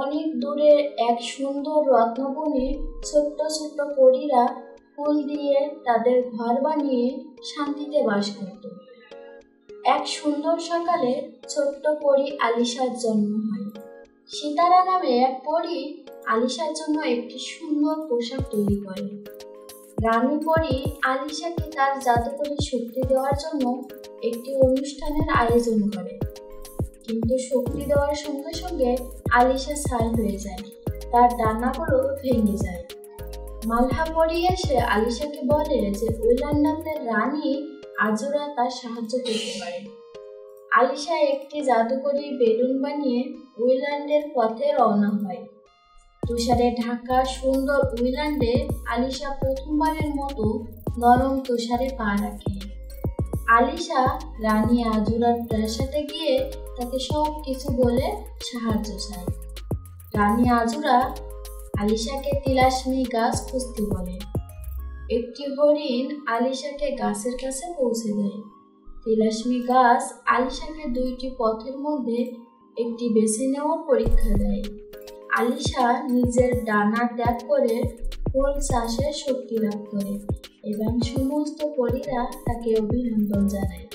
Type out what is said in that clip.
অনেক দূরে এক সুন্দর রত্নবনে ছোট্ট ছোট্ট পরীরা ফুল দিয়ে তাদের ঘর বানিয়ে শান্তিতে বাস করত। এক সুন্দর সকালে ছোট্ট পরী আলিশার জন্ম হয়। সিতারা নামে এক পরী আলিশার জন্য একটি সুন্দর পোশাক তৈরি করে। রানী পরী আলিশাকে তার জাদুকরী শক্তি দেওয়ার জন্য একটি অনুষ্ঠানের আয়োজন করে, কিন্তু শক্তি দেওয়ার সঙ্গে সঙ্গে আলিশা ছাই হয়ে যায়, তার ডানাগুলো ভেঙে যায়। মালহা পরী এসে আলিশাকে বলে যে উইলান্ডারদের রানী আজুরা তার সাহায্য করতে পারে। আলিশা একটি জাদুকরী বেলুন বানিয়ে উইল্যান্ডের পথে রওনা হয়। তুষারে ঢাকা সুন্দর উইল্যান্ডে আলিশা প্রথমবারের মতো নরম তুষারে পা রাখে। আলিশা রানী আজুরার প্রাসাদে গিয়ে তাকে সব কিছু বলে সাহায্য চায়। রানী আজুরা আলিশাকে তিলাস্মি গাছ খুঁজতে বলে। একটি হরিণ আলিশাকে গাছের কাছে পৌঁছে দেয়। তিলাস্মি গাছ আলিশাকে দুইটি পথের মধ্যে একটি বেছে নেওয়ার পরীক্ষা দেয়। আলিশা নিজের ডানা ত্যাগ করে ফুল চাষের শক্তি লাভ করে এবং সমস্ত পরীরা তাকে অভিনন্দন জানায়।